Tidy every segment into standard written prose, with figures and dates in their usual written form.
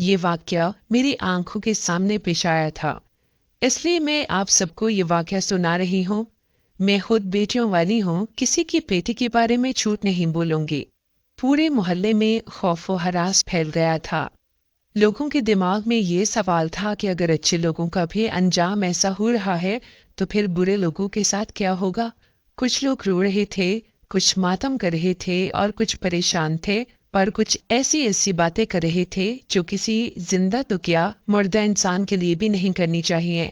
ये वाकया मेरी आंखों के सामने पेश आया था, इसलिए मैं आप सबको ये वाकया सुना रही हूँ। मैं खुद बेटियों वाली हूँ, किसी की बेटी के बारे में झूठ नहीं बोलूंगी। पूरे मोहल्ले में खौफ व हरास फैल गया था। लोगों के दिमाग में ये सवाल था कि अगर अच्छे लोगों का भी अंजाम ऐसा हो रहा है तो फिर बुरे लोगों के साथ क्या होगा। कुछ लोग रो रहे थे, कुछ मातम कर रहे थे और कुछ परेशान थे, पर कुछ ऐसी ऐसी बातें कर रहे थे जो किसी जिंदा तो क्या मुर्दा इंसान के लिए भी नहीं करनी चाहिए।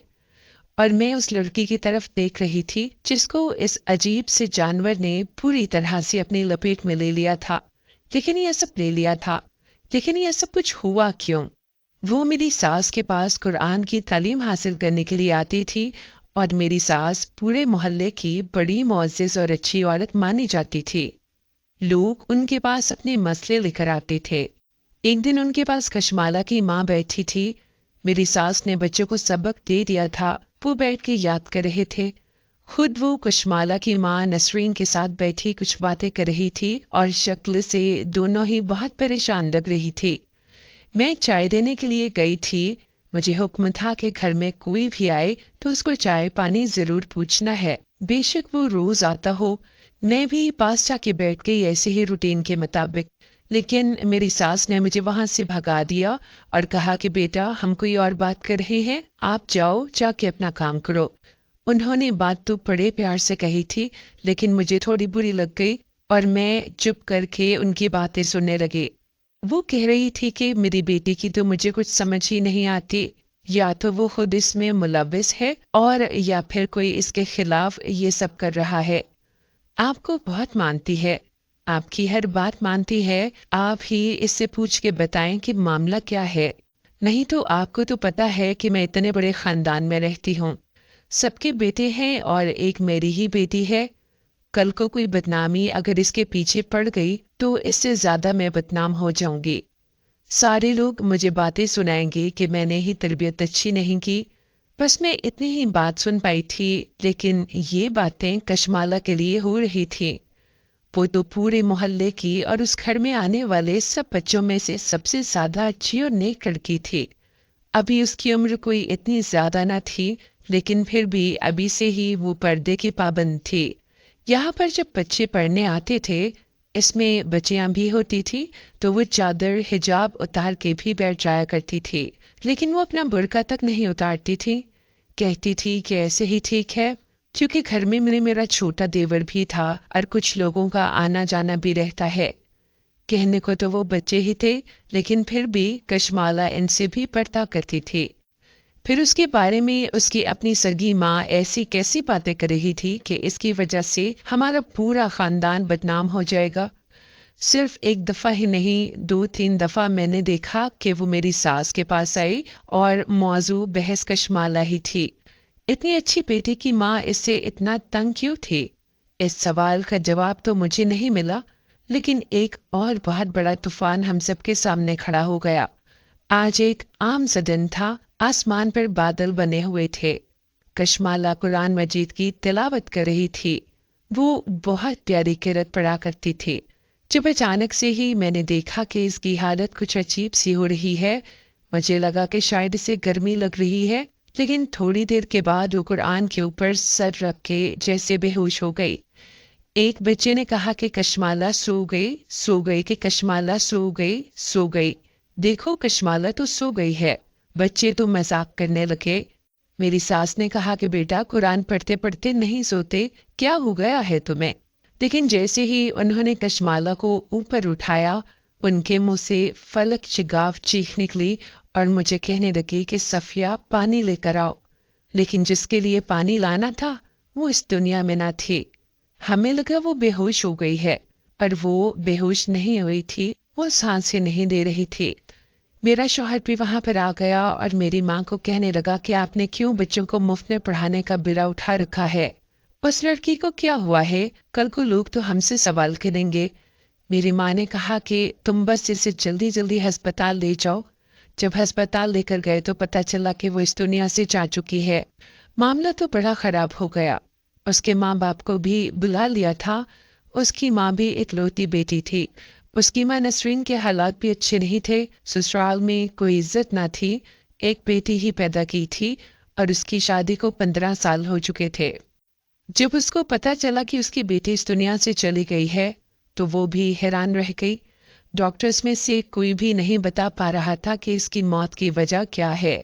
और मैं उस लड़की की तरफ देख रही थी जिसको इस अजीब से जानवर ने पूरी तरह से अपनी लपेट में ले लिया था। लेकिन यह सब ले लिया था, लेकिन यह सब कुछ हुआ क्यों? वो मेरी सास के पास कुरान की तालीम हासिल करने के लिए आती थी, और मेरी सास पूरे मोहल्ले की बड़ी मुअज़्ज़िज़ और अच्छी औरत मानी जाती थी। लोग उनके पास अपने मसले लेकर आते थे। एक दिन उनके पास कशमाला की माँ बैठी थी। मेरी सास ने बच्चों को सबक दे दिया था, वो बैठ के याद कर रहे थे। खुद वो कशमाला की माँ नसरीन के साथ बैठी कुछ बातें कर रही थी और शक्ल से दोनों ही बहुत परेशान लग रही थी। मैं चाय देने के लिए गई थी। मुझे हुक्म था कि घर में कोई भी आए तो उसको चाय पानी जरूर पूछना है, बेशक वो रोज आता हो। मैं भी पास जाके बैठ गई ऐसे ही रूटीन के मुताबिक। लेकिन मेरी सास ने मुझे वहां से भगा दिया और कहा कि बेटा, हम कोई और बात कर रहे हैं, आप जाओ, जाके अपना काम करो। उन्होंने बात तो बड़े प्यार से कही थी, लेकिन मुझे थोड़ी बुरी लग गई और मैं चुप करके उनकी बातें सुनने लगी। वो कह रही थी कि मेरी बेटी की तो मुझे कुछ समझ ही नहीं आती, या तो वो खुद इसमें मुलव्विस है और या फिर कोई इसके खिलाफ ये सब कर रहा है। आपको बहुत मानती है, आपकी हर बात मानती है। आप ही इससे पूछ के बताएं कि मामला क्या है। नहीं तो आपको तो पता है कि मैं इतने बड़े खानदान में रहती हूँ, सबके बेटे हैं और एक मेरी ही बेटी है। कल को कोई बदनामी अगर इसके पीछे पड़ गई तो इससे ज्यादा मैं बदनाम हो जाऊंगी। सारे लोग मुझे बातें सुनाएंगे कि मैंने ही तरबियत अच्छी नहीं की। बस मैं इतनी ही बात सुन पाई थी, लेकिन ये बातें कशमाला के लिए हो रही थी। वो तो पूरे मोहल्ले की और उस घर में आने वाले सब बच्चों में से सबसे ज्यादा अच्छी और नेक लड़की थी। अभी उसकी उम्र कोई इतनी ज्यादा ना थी, लेकिन फिर भी अभी से ही वो पर्दे की पाबंद थी। यहाँ पर जब बच्चे पढ़ने आते थे, इसमें बच्चियां भी होती थी, तो वो चादर हिजाब उतार के भी बैठ जाया करती थी, लेकिन वो अपना बुर्का तक नहीं उतारती थी। कहती थी कि ऐसे ही ठीक है, क्योंकि घर में मेरा छोटा देवर भी था और कुछ लोगों का आना जाना भी रहता है। कहने को तो वो बच्चे ही थे, लेकिन फिर भी कशमाला इनसे भी पर्दा करती थी। फिर उसके बारे में उसकी अपनी सगी माँ ऐसी कैसी बातें कर रही थी कि इसकी वजह से हमारा पूरा खानदान बदनाम हो जाएगा। सिर्फ एक दफा ही नहीं, 2-3 दफा मैंने देखा कि वो मेरी सास के पास आई और मौजू बहस कशमाला ही थी। इतनी अच्छी बेटी की माँ इससे इतना तंग क्यों थी? इस सवाल का जवाब तो मुझे नहीं मिला, लेकिन एक और बहुत बड़ा तूफान हम सबके सामने खड़ा हो गया। आज एक आम सा दिन था, आसमान पर बादल बने हुए थे। कशमाला कुरान मजीद की तिलावत कर रही थी। वो बहुत प्यारी किरत पढ़ा करती थी। जब अचानक से ही मैंने देखा कि इसकी हालत कुछ अजीब सी हो रही है, मुझे लगा कि शायद इसे गर्मी लग रही है, लेकिन थोड़ी देर के बाद वो कुरान के ऊपर सर रख के जैसे बेहोश हो गई। एक बच्चे ने कहा कि कशमाला सो गई कि कशमाला सो गई, सो गई। देखो, कशमाला तो सो गई है। बच्चे तो मजाक करने लगे। मेरी सास ने कहा कि बेटा, कुरान पढ़ते पढ़ते नहीं सोते, क्या हो गया है तुम्हें? लेकिन जैसे ही उन्होंने कशमाला को ऊपर उठाया, उनके मुंह से फलक चिगाव चीख निकली और मुझे कहने लगी कि सफिया, पानी लेकर आओ। लेकिन जिसके लिए पानी लाना था वो इस दुनिया में ना थी। हमें लगा वो बेहोश हो गई है, पर वो बेहोश नहीं हुई थी, वो सांसें नहीं दे रही थी। मेरा शौहर भी वहां पर आ गया और मेरी माँ को कहने लगा कि आपने क्यों बच्चों को मुफ्त में पढ़ाने का बिरा उठा रखा है? उस लड़की को क्या हुआ है? कल को लोग तो हमसे सवाल करेंगे। मेरी माँ ने कहा कि तुम बस इसे जल्दी जल्दी अस्पताल ले जाओ। जब अस्पताल लेकर गए तो पता चला कि वो इस दुनिया से जा चुकी है। मामला तो बड़ा खराब हो गया। उसके माँ बाप को भी बुला लिया था। उसकी माँ भी इकलौती बेटी थी, उसकी मां नसरीन के हालात भी अच्छे नहीं थे। ससुराल में कोई इज्जत ना थी। एक बेटी ही पैदा की थी और उसकी शादी को 15 साल हो चुके थे। जब उसको पता चला कि उसकी बेटी इस दुनिया से चली गई है तो वो भी हैरान रह गई। डॉक्टर्स में से कोई भी नहीं बता पा रहा था कि इसकी मौत की वजह क्या है।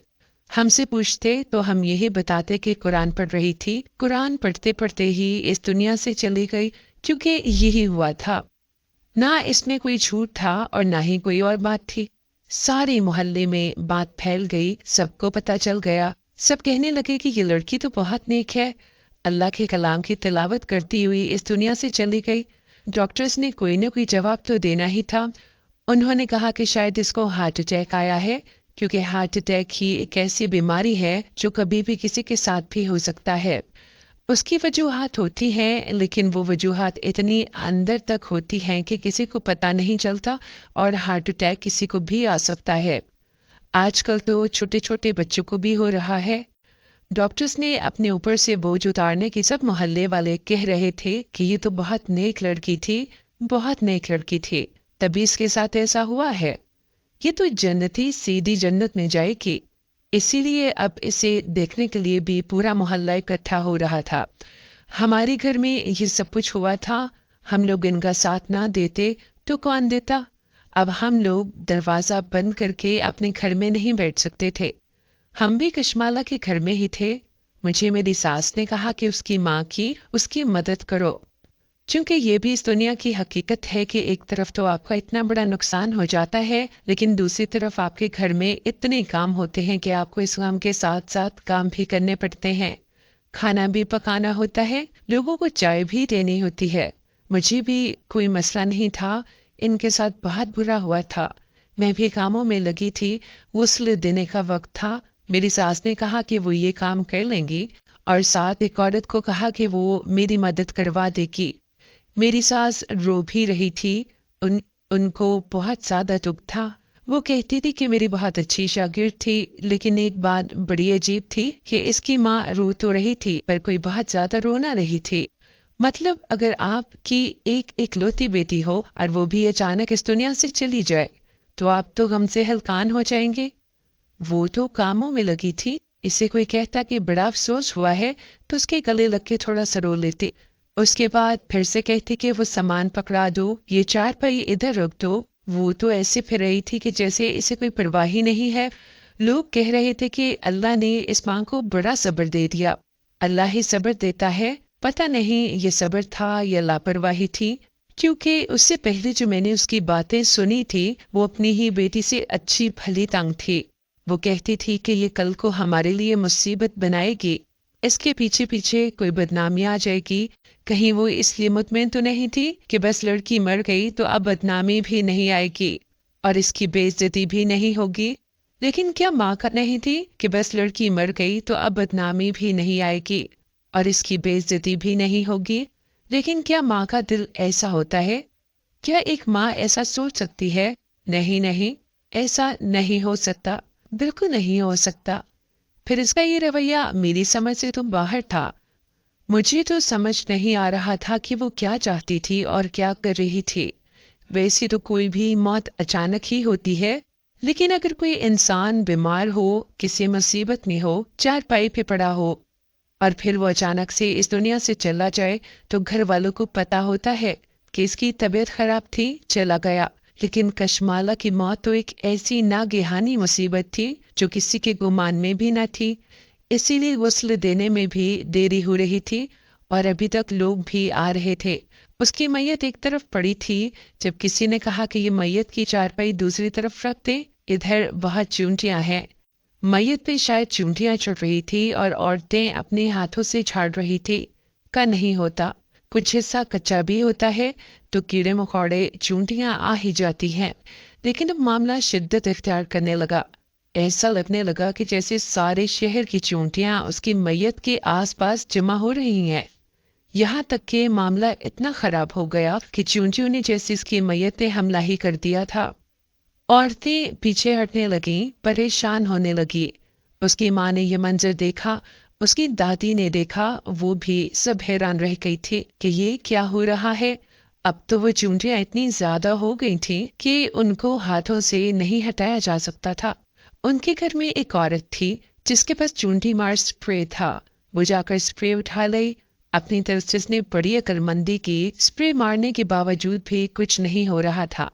हमसे पूछते तो हम यही बताते कि कुरान पढ़ रही थी, कुरान पढ़ते पढ़ते ही इस दुनिया से चली गई, क्योंकि यही हुआ था। ना इसमें कोई झूठ था और ना ही कोई और बात थी। सारे मोहल्ले में बात फैल गई, सबको पता चल गया। सब कहने लगे कि ये लड़की तो बहुत नेक है, अल्लाह के कलाम की तिलावत करती हुई इस दुनिया से चली गई। डॉक्टर्स ने कोई ना कोई जवाब तो देना ही था। उन्होंने कहा कि शायद इसको हार्ट अटैक आया है, क्योंकि हार्ट अटैक ही एक ऐसी बीमारी है जो कभी भी किसी के साथ भी हो सकता है। उसकी वजूहात होती हैं, लेकिन वो वजूहात इतनी अंदर तक होती हैं कि किसी को पता नहीं चलता और हार्ट अटैक किसी को भी आ सकता है। आजकल तो छोटे छोटे बच्चों को भी हो रहा है। डॉक्टर्स ने अपने ऊपर से बोझ उतारने की सब मोहल्ले वाले कह रहे थे कि ये तो बहुत नेक लड़की थी, बहुत नेक लड़की थी, तभी इसके साथ ऐसा हुआ है। ये तो जन्नती सीधी जन्नत में जाएगी। इसीलिए अब इसे देखने के लिए भी पूरा मोहल्ला इकट्ठा हो रहा था। हमारे घर में ये सब कुछ हुआ था, हम लोग इनका साथ ना देते तो कौन देता। अब हम लोग दरवाजा बंद करके अपने घर में नहीं बैठ सकते थे। हम भी कशमाला के घर में ही थे। मुझे मेरी सास ने कहा कि उसकी माँ की उसकी मदद करो, क्योंकि ये भी इस दुनिया की हकीकत है कि एक तरफ तो आपका इतना बड़ा नुकसान हो जाता है, लेकिन दूसरी तरफ आपके घर में इतने काम होते हैं कि आपको इस काम के साथ साथ काम भी करने पड़ते हैं। खाना भी पकाना होता है, लोगों को चाय भी देनी होती है। मुझे भी कोई मसला नहीं था, इनके साथ बहुत बुरा हुआ था। मैं भी कामों में लगी थी। गुस्ल देने का वक्त था। मेरी सास ने कहा कि वो ये काम कर लेंगी और साथ एक औरत को कहा कि वो मेरी मदद करवा देगी। मेरी सास रो भी रही थी। उनको बहुत ज्यादा दुख था। वो कहती थी कि मेरी बहुत अच्छी शागिर्द थी, लेकिन एक बात बड़ी अजीब थी कि इसकी माँ रो तो रही थी पर कोई बहुत ज्यादा रो ना रही थी। मतलब अगर आपकी एक इकलौती बेटी हो और वो भी अचानक इस दुनिया से चली जाए तो आप तो गम से हलकान हो जाएंगे। वो तो कामों में लगी थी। इसे कोई कहता कि बड़ा अफसोस हुआ है तो उसके गले लग के थोड़ा सा रो लेते। उसके बाद फिर से कहती कि वो सामान पकड़ा दो, ये चारपाई इधर रख दो। वो तो ऐसे फिर रही थी कि जैसे इसे कोई परवाह ही नहीं है। लोग कह रहे थे कि अल्लाह ने इस मां को बड़ा सब्र दे दिया। अल्लाह ही सब्र देता है। पता नहीं ये सब्र था या लापरवाही थी, क्योंकि उससे पहले जो मैंने उसकी बातें सुनी थी वो अपनी ही बेटी से अच्छी भली तंग थी। वो कहती थी कि ये कल को हमारे लिए मुसीबत बनाएगी, इसके पीछे पीछे कोई बदनामी आ जाएगी। कहीं वो इसलिए मुतमईन तो नहीं थी कि बस लड़की मर गई तो अब बदनामी भी नहीं आएगी और इसकी बेइज्जती भी नहीं होगी। लेकिन क्या माँ का नहीं थी कि बस लड़की मर गई तो अब बदनामी भी नहीं आएगी और इसकी बेइज्जती भी नहीं होगी। लेकिन क्या माँ का दिल ऐसा होता है? क्या एक माँ ऐसा सोच सकती है? नहीं नहीं, ऐसा नहीं हो सकता, बिल्कुल नहीं हो सकता। फिर इसका ये रवैया मेरी समझ से तो बाहर था। मुझे तो समझ नहीं आ रहा था कि वो क्या चाहती थी और क्या कर रही थी। वैसे तो कोई भी मौत अचानक ही होती है, लेकिन अगर कोई इंसान बीमार हो, किसी मुसीबत में हो, चारपाई पे पड़ा हो और फिर वो अचानक से इस दुनिया से चला जाए तो घर वालों को पता होता है कि इसकी तबीयत खराब थी, चला गया। लेकिन कशमाला की मौत तो एक ऐसी नागहानी मुसीबत थी जो किसी के गुमान में भी न थी। इसीलिए गुस्ल देने में भी देरी हो रही थी और अभी तक लोग भी आ रहे थे। उसकी मैयत एक तरफ पड़ी थी। जब किसी ने कहा कि ये मैयत की चारपाई दूसरी तरफ रख दे, इधर बहुत चूंटियां हैं। मैयत पे शायद चूंटियां चढ़ रही थी और औरतें अपने हाथों से झाड़ रही थी। का नहीं होता, कुछ हिस्सा कच्चा भी होता है तो कीड़े मकोड़े चूंटियां आ ही जाती हैं। लेकिन अब मामला शिद्दत इख्तियार करने लगा। ऐसा लगने लगा कि जैसे सारे शहर की चूंटियां उसकी मैयत के आसपास जमा हो रही हैं। यहाँ तक कि मामला इतना खराब हो गया कि चूंटियों ने जैसे इसकी मैयत पे हमला ही कर दिया था। औरतें पीछे हटने लगीं, परेशान होने लगी। उसकी माँ ने यह मंजर देखा, उसकी दादी ने देखा, वो भी सब हैरान रह गई थी कि ये क्या हो रहा है। अब तो वो चूंटियां इतनी ज्यादा हो गई थीं कि उनको हाथों से नहीं हटाया जा सकता था। उनके घर में एक औरत थी जिसके पास चूंटी मार स्प्रे था। वो जाकर स्प्रे उठा लाई। अपनी तरफ से उसने बड़ी अक्लमंदी की। स्प्रे मारने के बावजूद भी कुछ नहीं हो रहा था।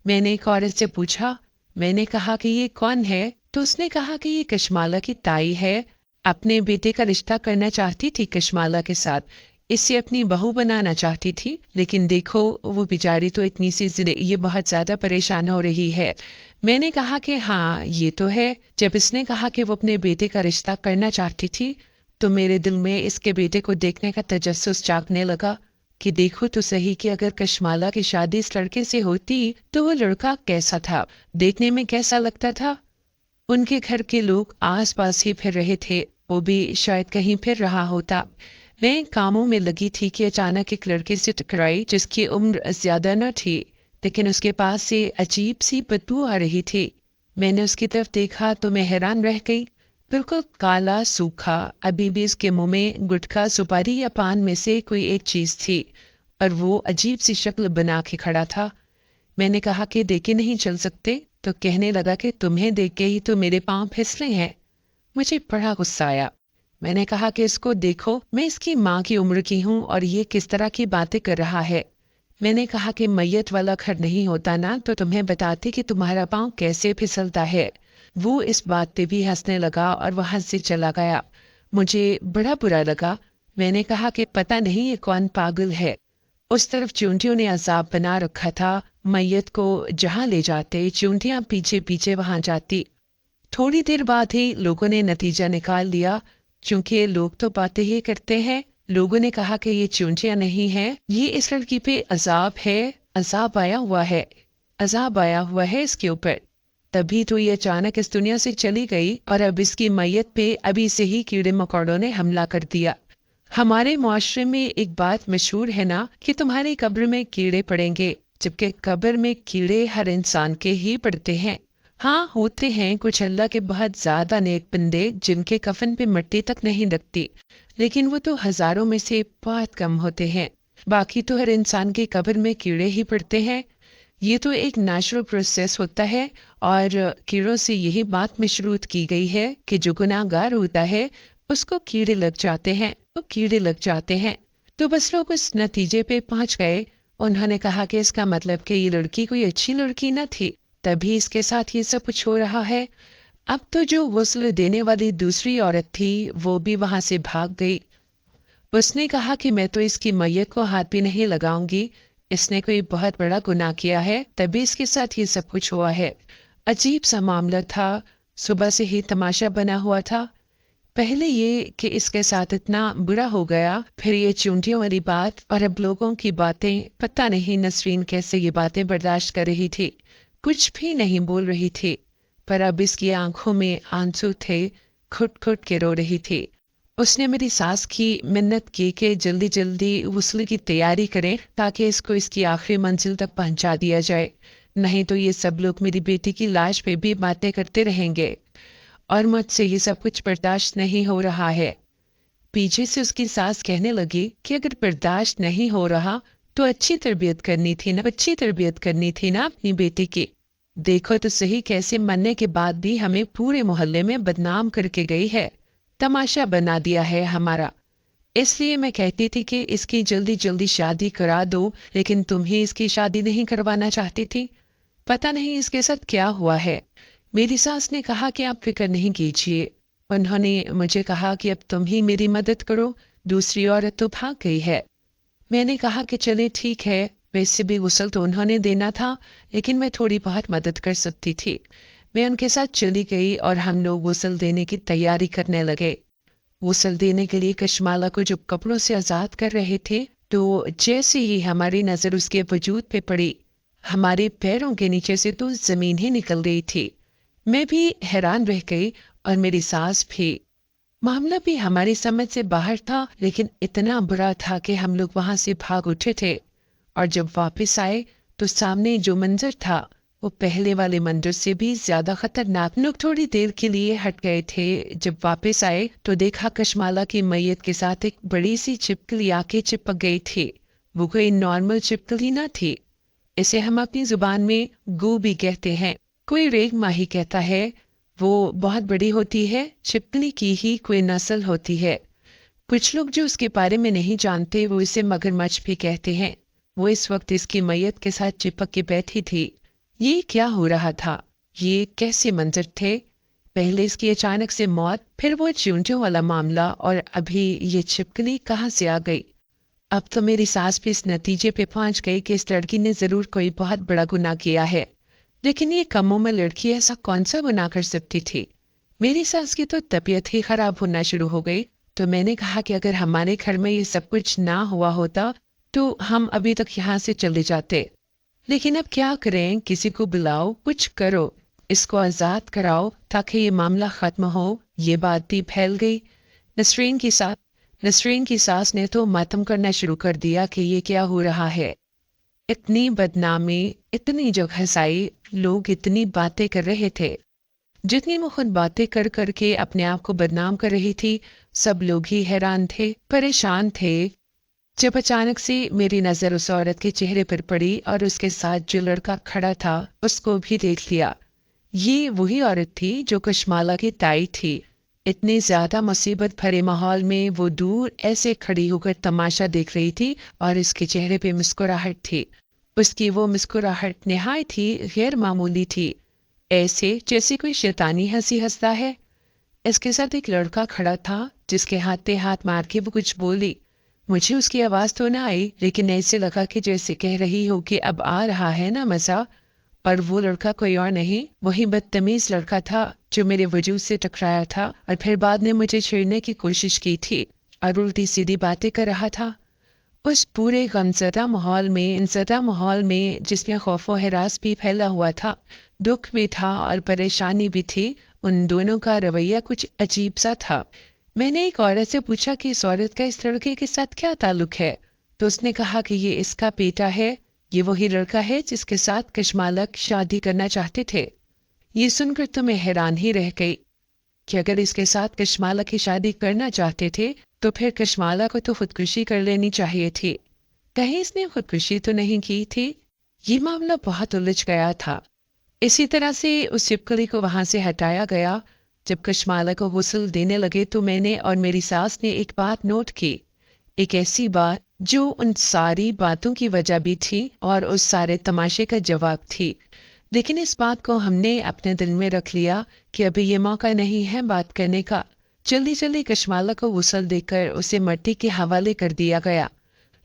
मैंने एक औरत से पूछा, मैंने कहा कि ये कौन है? तो उसने कहा कि ये कशमाला की ताई है। अपने बेटे का रिश्ता करना चाहती थी कशमाला के साथ, इससे अपनी बहू बनाना चाहती थी। लेकिन देखो वो बेचारी तो इतनी सी ये बहुत ज्यादा परेशान हो रही है। मैंने कहा कि हाँ ये तो है। जब इसने कहा कि वो अपने बेटे का रिश्ता करना चाहती थी तो मेरे दिल में इसके बेटे को देखने का तजस्सुस जागने लगा कि देखो तो सही कि अगर कशमाला की शादी इस लड़के से होती तो वो लड़का कैसा था, देखने में कैसा लगता था। उनके घर के लोग आस पास ही फिर रहे थे, वो भी शायद कहीं फिर रहा होता। मैं कामों में लगी थी कि अचानक एक लड़के से टकराई जिसकी उम्र ज्यादा न थी, लेकिन उसके पास से अजीब सी बदबू आ रही थी। मैंने उसकी तरफ देखा तो मैं हैरान रह गई। बिल्कुल काला सूखा, अभी भी उसके मुंह में गुटखा, सुपारी या पान में से कोई एक चीज थी और वो अजीब सी शक्ल बना के खड़ा था। मैंने कहा कि देखे नहीं चल सकते, तो कहने लगा कि तुम्हें देख के ही तो मेरे पांव फिसले हैं। मुझे बड़ा गुस्सा आया। मैंने कहा कि इसको देखो, मैं इसकी माँ की उम्र की हूँ और ये किस तरह की बातें कर रहा है। मैंने कहा कि मैयत वाला घर नहीं होता ना तो तुम्हें बताती कि तुम्हारा पाँव कैसे फिसलता है। वो इस बात पे भी हंसने लगा और वहां से चला गया। मुझे बड़ा बुरा लगा। मैंने कहा कि पता नहीं ये कौन पागल है। उस तरफ चूंटियों ने अजाब बना रखा था। मैयत को जहां ले जाते चूंटियां पीछे पीछे वहां जाती। थोड़ी देर बाद ही लोगों ने नतीजा निकाल लिया। चूंकि लोग तो बातें ही करते हैं, लोगों ने कहा कि ये चूंटियां नहीं है, ये इस लड़की पे अजाब है। अजाब आया हुआ है, अजाब आया हुआ है इसके ऊपर। तभी तो ये अचानक इस दुनिया से चली गई और अब इसकी मैयत पे अभी से ही कीड़े मकोड़ों ने हमला कर दिया। हमारे मुआशरे में एक बात मशहूर है ना कि तुम्हारी कब्र में कीड़े पड़ेंगे, जबकि कब्र में कीड़े हर इंसान के ही पड़ते हैं। हाँ होते हैं कुछ अल्लाह के बहुत ज्यादा नेक बंदे जिनके कफन पे मिट्टी तक नहीं लगती, लेकिन वो तो हजारों में से बहुत कम होते हैं। बाकी तो हर इंसान के कब्र में कीड़े ही पड़ते हैं। ये तो एक नेचुरल प्रोसेस होता है और कीड़ों से यही बात मशरूत की गई है कि जो गुनाहगार होता है उसको कीड़े लग जाते हैं, वो कीड़े लग जाते हैं। तो बस लोग उस नतीजे पे पहुंच गए। उन्होंने कहा कि इसका मतलब कि ये लड़की कोई अच्छी लड़की न थी, तभी इसके साथ ये सब कुछ हो रहा है। अब तो जो गुस्ल देने वाली दूसरी औरत थी वो भी वहां से भाग गई। उसने कहा कि मैं तो इसकी मैयत को हाथ भी नहीं लगाऊंगी, इसने कोई बहुत बड़ा गुनाह किया है तभी इसके साथ ये सब कुछ हुआ है। अजीब सा मामला था, सुबह से ही तमाशा बना हुआ था। पहले ये कि इसके साथ इतना बुरा हो गया, फिर ये चूंटियों वाली बात और अब लोगों की बातें। पता नहीं नसरीन कैसे ये बातें बर्दाश्त कर रही थी, कुछ भी नहीं बोल रही थी, पर अब इसकी आंखों में आंसू थे, खुट खुट के रो रही थी। उसने मेरी सास की मिन्नत की कि जल्दी जल्दी वसूल की तैयारी करें ताकि इसको इसकी आखिरी मंजिल तक पहुंचा दिया जाए, नहीं तो ये सब लोग मेरी बेटी की लाश पे भी बातें करते रहेंगे और मुझसे ये सब कुछ बर्दाश्त नहीं हो रहा है। पीछे से उसकी सास कहने लगी कि अगर बर्दाश्त नहीं हो रहा तो अच्छी तरबियत करनी थी ना, अच्छी तरबियत करनी थी ना अपनी बेटी की। देखो तो सही कैसे मरने के बाद भी हमें पूरे मोहल्ले में बदनाम करके गई है, तमाशा बना दिया है हमारा। इसलिए मैं कहती थी कि इसकी जल्दी जल्दी शादी करा दो, लेकिन तुम ही इसकी शादी नहीं करवाना चाहती थी। पता नहीं इसके साथ क्या हुआ है। मेरी सास ने कहा कि आप फिक्र नहीं कीजिए। उन्होंने मुझे कहा कि अब तुम ही मेरी मदद करो, दूसरी औरत तो भाग गई है। मैंने कहा कि चले ठीक है, वैसे भी गुस्ल तो उन्होंने देना था, लेकिन मैं थोड़ी बहुत मदद कर सकती थी। मैं उनके साथ चली गई और हम लोग गुस्ल देने की तैयारी करने लगे। गुस्ल देने के लिए कशमाला को जब कपड़ों से आजाद कर रहे थे तो जैसे ही हमारी नजर उसके वजूद पे पड़ी, हमारे पैरों के नीचे से तो जमीन ही निकल गई थी। मैं भी हैरान रह गई और मेरी सास भी। मामला भी हमारी समझ से बाहर था, लेकिन इतना बुरा था कि हम लोग वहां से भाग उठे थे और जब वापस आए तो सामने जो मंजर था वो पहले वाले मंजर से भी ज्यादा खतरनाक। लोग थोड़ी देर के लिए हट गए थे। जब वापस आए तो देखा कशमाला की मैयत के साथ एक बड़ी सी छिपकली आके चिपक गई थी। वो कोई नॉर्मल छिपकली न थी। इसे हम अपनी जुबान में गू भी कहते हैं। कोई रेग माही कहता है वो बहुत बड़ी होती है, छिपकली की ही कोई नस्ल होती है। कुछ लोग जो उसके बारे में नहीं जानते वो इसे मगरमच्छ भी कहते हैं। वो इस वक्त इसकी मैयत के साथ चिपक के बैठी थी। ये क्या हो रहा था? ये कैसे मंजर थे? पहले इसकी अचानक से मौत, फिर वो चूंटियों वाला मामला, और अभी ये छिपकली कहाँ से आ गई? अब तो मेरी सास भी इस नतीजे पे पहुंच गई कि इस लड़की ने जरूर कोई बहुत बड़ा गुनाह किया है। लेकिन ये कम उम्र लड़की ऐसा कौन सा गुनाह कर सकती थी? मेरी सास की तो तबीयत ही खराब होना शुरू हो गई। तो मैंने कहा कि अगर हमारे घर में ये सब कुछ ना हुआ होता तो हम अभी तक यहाँ से चले जाते। लेकिन अब क्या करें? किसी को बुलाओ, कुछ करो, इसको आज़ाद कराओ ताकि ये मामला ख़त्म हो। ये बात भी फैल गई। नसरीन की सास ने तो मातम करना शुरू कर दिया कि ये क्या हो रहा है। इतनी बदनामी, इतनी जगहसाई, लोग इतनी बातें कर रहे थे। जितनी वो खुद बातें कर करके अपने आप को बदनाम कर रही थी, सब लोग ही हैरान थे, परेशान थे। जब अचानक से मेरी नज़र उस औरत के चेहरे पर पड़ी और उसके साथ जो लड़का खड़ा था उसको भी देख लिया। ये वही औरत थी जो कशमाला की ताई थी। इतनी ज्यादा मुसीबत भरे माहौल में वो दूर ऐसे खड़ी होकर तमाशा देख रही थी और उसके चेहरे पे मुस्कुराहट थी। उसकी वो मुस्कुराहट निहायत ही गैर मामूली थी, ऐसे जैसे कोई शैतानी हंसी हंसता है। इसके साथ एक लड़का खड़ा था जिसके हाथ पे हाथ मार के वो कुछ बोली। मुझे उसकी आवाज तो ना आई, लेकिन ऐसे लगा कि जैसे कह रही हो कि अब आ रहा है ना मजा। पर वो लड़का कोई और नहीं, वही बदतमीज लड़का था जो मेरे वजूद से टकराया था और फिर बाद में मुझे छेड़ने की कोशिश की थी और उल्टी सीधी बातें कर रहा था। उस पूरे गमज़दा माहौल में जिसमें खौफ व हिरास भी फैला हुआ था, दुख भी था और परेशानी भी थी, उन दोनों का रवैया कुछ अजीब सा था। मैंने एक औरत से पूछा कि इस औरत का इस लड़के के साथ क्या ताल्लुक है, तो उसने कहा कि ये इसका बेटा है। ये वही लड़का है जिसके साथ कशमालक शादी करना चाहते थे। ये सुनकर तो मैं हैरान ही रह गई कि अगर इसके साथ कशमाला की शादी करना चाहते थे तो फिर कशमाला को तो खुदकुशी कर लेनी चाहिए थी। कहीं इसने खुदकुशी तो नहीं की थी? ये मामला बहुत उलझ गया था। इसी तरह से उस छिपकली को वहां से हटाया गया। जब कशमाला को गुस्ल देने लगे तो मैंने और मेरी सास ने एक बात नोट की, एक ऐसी बात जो उन सारी बातों की वजह भी थी और उस सारे तमाशे का जवाब थी। लेकिन इस बात को हमने अपने दिल में रख लिया कि अभी ये मौका नहीं है बात करने का। जल्दी जल्दी कशमाला को गुस्ल देकर उसे मट्टी के हवाले कर दिया गया।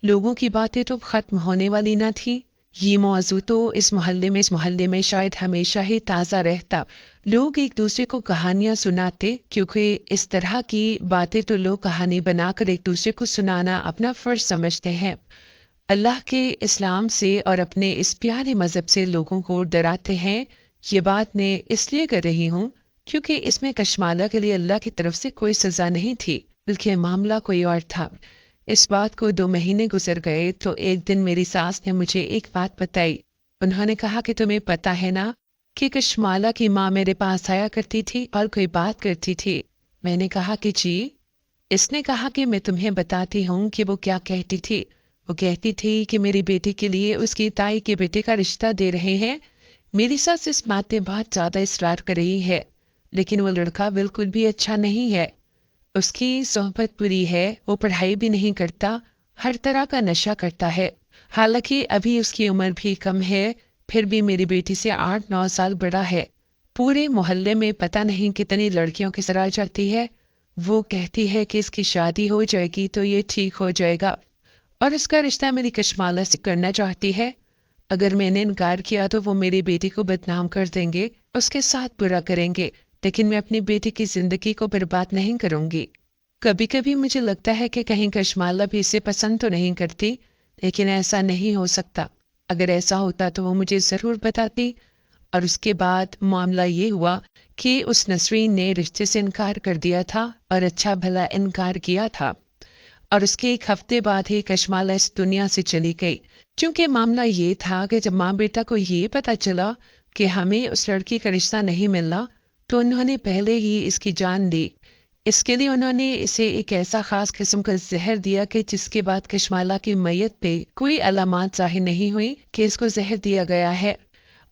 लोगों की बातें तो खत्म होने वाली न थी। ये मौजू तो इस मोहल्ले में शायद हमेशा ही ताज़ा रहता। लोग एक दूसरे को कहानियां सुनाते, क्योंकि इस तरह की बातें तो लोग कहानी बनाकर एक दूसरे को सुनाना अपना फर्ज समझते हैं। अल्लाह के इस्लाम से और अपने इस प्यारे मज़हब से लोगों को डराते हैं। ये बात मैं इसलिए कर रही हूँ क्योंकि इसमें कशमाला के लिए अल्लाह की तरफ से कोई सज़ा नहीं थी, बल्कि मामला कोई और था। इस बात को 2 महीने गुजर गए तो एक दिन मेरी सास ने मुझे एक बात बताई। उन्होंने कहा कि तुम्हें पता है ना कि कशमाला की माँ मेरे पास आया करती थी और कोई बात करती थी। मैंने कहा कि जी। इसने कहा कि मैं तुम्हें बताती हूँ कि वो क्या कहती थी। वो कहती थी कि मेरी बेटी के लिए उसकी ताई के बेटे का रिश्ता दे रहे हैं। मेरी सास इस बात पे बहुत ज़्यादा इसरार कर रही है, लेकिन वो लड़का बिल्कुल भी अच्छा नहीं है। उसकी सोहबत बुरी है, वो पढ़ाई भी नहीं करता, हर तरह का नशा करता है। हालांकि अभी उसकी उम्र भी कम है, फिर भी मेरी बेटी से 8-9 साल बड़ा है। पूरे मोहल्ले में पता नहीं कितनी लड़कियों की सराह जाती है। वो कहती है कि इसकी शादी हो जाएगी तो ये ठीक हो जाएगा और इसका रिश्ता मेरी कशमाला से करना चाहती है। अगर मैंने इनकार किया तो वो मेरी बेटी को बदनाम कर देंगे, उसके साथ बुरा करेंगे, लेकिन मैं अपनी बेटी की जिंदगी को बर्बाद नहीं करूंगी। कभी कभी मुझे लगता है कि कहीं कशमाला भी इसे पसंद तो नहीं करती, लेकिन ऐसा नहीं हो सकता। अगर ऐसा होता तो वो मुझे ज़रूर बताती। और उसके बाद मामला ये हुआ कि उस नसरीन ने रिश्ते से इनकार कर दिया था और अच्छा भला इनकार किया था। और उसके एक हफ्ते बाद ही कशमाला इस दुनिया से चली गई। क्योंकि मामला ये था कि जब माँ बेटा को ये पता चला कि हमें उस लड़की का रिश्ता नहीं मिलना, तो उन्होंने पहले ही इसकी जान ली। इसके लिए उन्होंने इसे एक ऐसा खास किस्म का जहर दिया कि जिसके बाद कशमाला की मैयत पे कोई अलामत जाहिर नहीं हुई कि इसको जहर दिया गया है।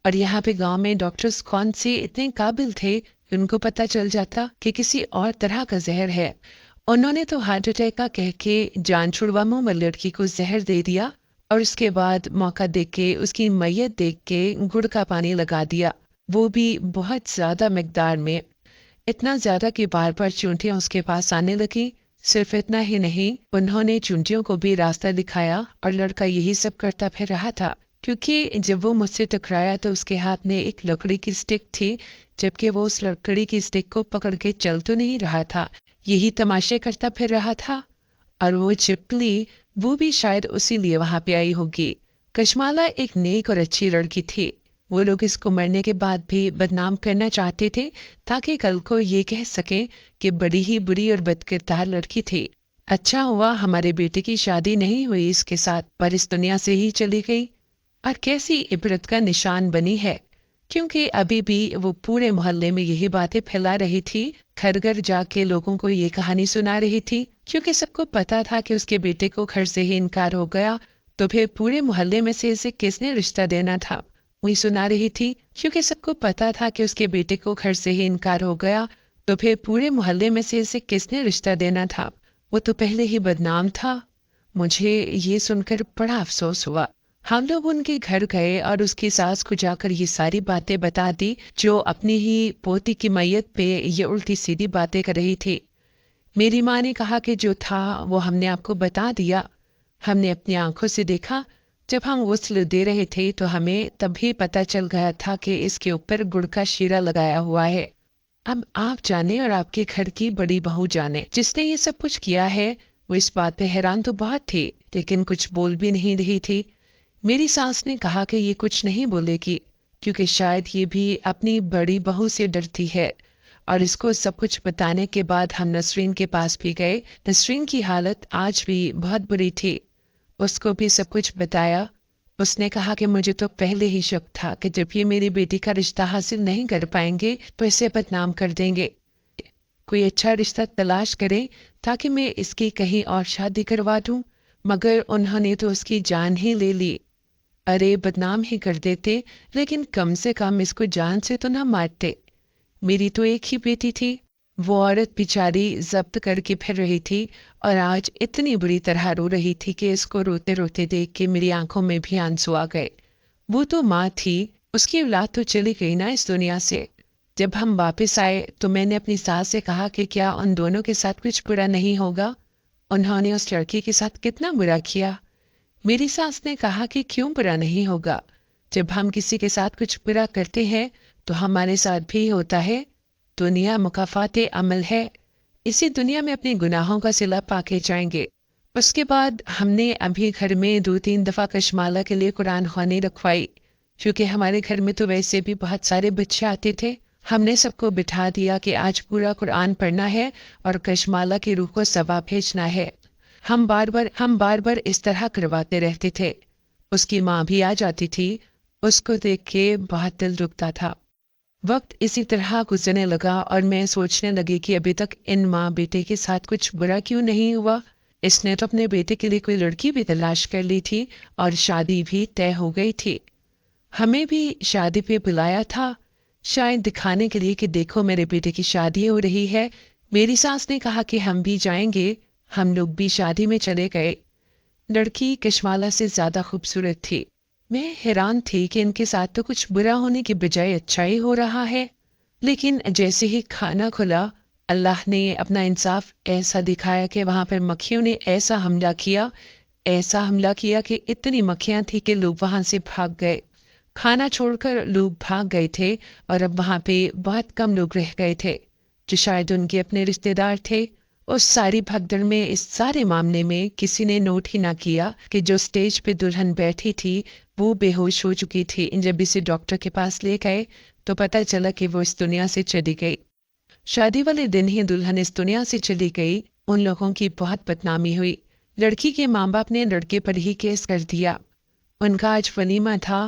और यहाँ पे गांव में डॉक्टर्स कौन से इतने काबिल थे कि उनको पता चल जाता कि किसी और तरह का जहर है। उन्होंने तो हार्ट अटैक का कह के जान छुड़वा मुंह में लड़की को जहर दे दिया और उसके बाद मौका देख के उसकी मैयत देख के गुड़ का पानी लगा दिया, वो भी बहुत ज्यादा मिकदार में। इतना ज्यादा कि बार बार चूंटियां उसके पास आने लगी। सिर्फ इतना ही नहीं, उन्होंने चूंटियों को भी रास्ता दिखाया और लड़का यही सब करता फिर रहा था, क्योंकि जब वो मुझसे टकराया तो उसके हाथ में एक लकड़ी की स्टिक थी, जबकि वो उस लकड़ी की स्टिक को पकड़ के चल तो नहीं रहा था, यही तमाशे करता फिर रहा था। और वो चिपली, वो भी शायद उसी लिए वहां पे आई होगी। कशमाला एक नेक और अच्छी लड़की थी। वो लोग इसको मरने के बाद भी बदनाम करना चाहते थे ताकि कल को ये कह सके कि बड़ी ही बुरी और बदकिरदार लड़की थी। अच्छा हुआ हमारे बेटे की शादी नहीं हुई इसके साथ, पर इस दुनिया से ही चली गई। और कैसी इबरत का निशान बनी है, क्योंकि अभी भी वो पूरे मोहल्ले में यही बातें फैला रही थी, घर घर जाके लोगों को ये कहानी सुना रही थी, क्योंकि सबको पता था कि उसके बेटे को घर से ही इनकार हो गया, तो फिर पूरे मोहल्ले में से इसे किसने रिश्ता देना था। वही सुना रही थी, क्योंकि सबको पता था कि उसके बेटे को घर से ही इनकार हो गया, तो फिर पूरे मोहल्ले में से इसे किसने रिश्ता देना था। वो तो पहले ही बदनाम था। मुझे ये सुनकर बड़ा अफसोस हुआ। हम लोग उनके घर गए और उसकी सास को जाकर ये सारी बातें बता दी, जो अपनी ही पोती की मैयत पे ये उल्टी सीधी बातें कर रही थी। मेरी माँ ने कहा कि जो था वो हमने आपको बता दिया। हमने अपनी आंखों से देखा। जब हम गुस्ल दे रहे थे तो हमें तभी पता चल गया था कि इसके ऊपर गुड़ का शीरा लगाया हुआ है। अब आप जाने और आपके घर की बड़ी बहू जाने, जिसने ये सब कुछ किया है, वो इस बात पे हैरान तो बहुत थी, लेकिन कुछ बोल भी नहीं रही थी। मेरी सास ने कहा कि ये कुछ नहीं बोलेगी, क्योंकि शायद ये भी अपनी बड़ी बहू से डरती है। और इसको सब कुछ बताने के बाद हम नसरीन के पास भी गए। नसरीन की हालत आज भी बहुत बुरी थी। उसको भी सब कुछ बताया। उसने कहा कि मुझे तो पहले ही शक था कि जब ये मेरी बेटी का रिश्ता हासिल नहीं कर पाएंगे तो इसे बदनाम कर देंगे। कोई अच्छा रिश्ता तलाश करें ताकि मैं इसकी कहीं और शादी करवा दूं, मगर उन्होंने तो उसकी जान ही ले ली। अरे बदनाम ही कर देते, लेकिन कम से कम इसको जान से तो ना मारते। मेरी तो एक ही बेटी थी। वो औरत बेचारी जब्त करके फिर रही थी और आज इतनी बुरी तरह रो रही थी कि इसको रोते रोते देख के मेरी आंखों में भी आंसू आ गए। वो तो माँ थी, उसकी औलाद तो चली गई ना इस दुनिया से। जब हम वापस आए तो मैंने अपनी सास से कहा कि क्या उन दोनों के साथ कुछ बुरा नहीं होगा। उन्होंने उस लड़की के साथ कितना बुरा किया। मेरी सास ने कहा कि क्यों बुरा नहीं होगा, जब हम किसी के साथ कुछ बुरा करते हैं तो हमारे साथ भी होता है। दुनिया मुकाफाते अमल है, इसी दुनिया में अपने गुनाहों का सिला पाके जाएंगे। उसके बाद हमने अभी घर में 2-3 दफ़ा कशमाला के लिए कुरान ख्वानी रखवाई, क्योंकि हमारे घर में तो वैसे भी बहुत सारे बच्चे आते थे। हमने सबको बिठा दिया कि आज पूरा कुरान पढ़ना है और कशमाला की रूह को सवाब भेजना है। हम बार बार इस तरह करवाते रहते थे। उसकी माँ भी आ जाती थी। उसको देख के बहुत दिल दुखता था। वक्त इसी तरह गुजरने लगा और मैं सोचने लगी कि अभी तक इन माँ बेटे के साथ कुछ बुरा क्यों नहीं हुआ। इसने तो अपने बेटे के लिए कोई लड़की भी तलाश कर ली थी और शादी भी तय हो गई थी। हमें भी शादी पे बुलाया था, शायद दिखाने के लिए कि देखो मेरे बेटे की शादी हो रही है। मेरी सास ने कहा कि हम भी जाएंगे। हम लोग भी शादी में चले गए। लड़की कशमाला से ज्यादा खूबसूरत थी। मैं हैरान थी कि इनके साथ तो कुछ बुरा होने की बजाय अच्छा ही हो रहा है। लेकिन जैसे ही खाना खुला, अल्लाह ने अपना इंसाफ ऐसा दिखाया कि वहां पर मक्खियों ने ऐसा हमला किया कि इतनी मक्खियां थी कि लोग वहां से भाग गए। खाना छोड़कर लोग भाग गए थे और अब वहां पे बहुत कम लोग रह गए थे, जो शायद उनके अपने रिश्तेदार थे। उस सारी भगदड़ में, इस सारे मामले में किसी ने नोट ही ना किया कि जो स्टेज पे दुल्हन बैठी थी वो बेहोश हो चुकी थी। जब इसे डॉक्टर के पास ले गए तो पता चला कि वो इस दुनिया से चली गई। शादी वाले दिन ही दुल्हन इस दुनिया से चली गई। उन लोगों की बहुत बदनामी हुई। लड़की के माँ बाप ने लड़के पर ही केस कर दिया। उनका आज वलीमा था।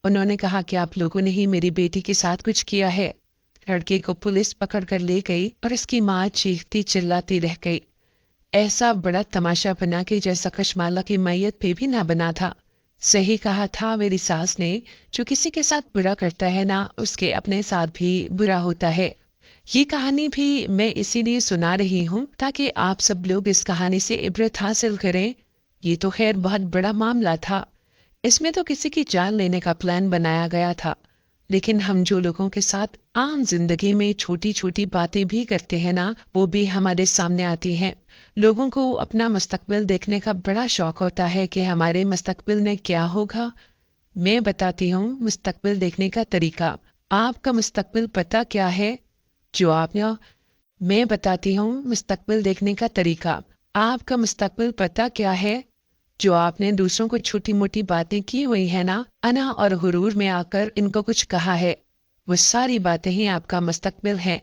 उन्होंने कहा कि आप लोगों ने ही मेरी बेटी के साथ कुछ किया है। लड़के को पुलिस पकड़ कर ले गई और इसकी माँ चीखती चिल्लाती रह गई। ऐसा बड़ा तमाशा बना कि जैसा कशमाला की मैयत पे भी ना बना था। सही कहा था मेरी सास ने, जो किसी के साथ बुरा करता है ना, उसके अपने साथ भी बुरा होता है। ये कहानी भी मैं इसीलिए सुना रही हूँ ताकि आप सब लोग इस कहानी से इबरत हासिल करें। ये तो खैर बहुत बड़ा मामला था। इसमें तो किसी की जान लेने का प्लान बनाया गया था, लेकिन हम जो लोगों के साथ आम जिंदगी में छोटी छोटी बातें भी करते हैं ना, वो भी हमारे सामने आती हैं। लोगों को अपना मुस्तकबिल देखने का बड़ा शौक होता है कि हमारे मुस्तकबिल में क्या होगा। मैं बताती हूँ मुस्तकबिल देखने का तरीका। आपका मुस्तकबिल पता क्या है? जो आपने मैं बताती हूँ मुस्तकबिल देखने का तरीका। आपका मुस्तकबिल पता क्या है? जो आपने दूसरों को छोटी मोटी बातें की हुई है ना, अना और हुरूर में आकर इनको कुछ कहा है, वो सारी बातें ही आपका मुस्तकबिल है।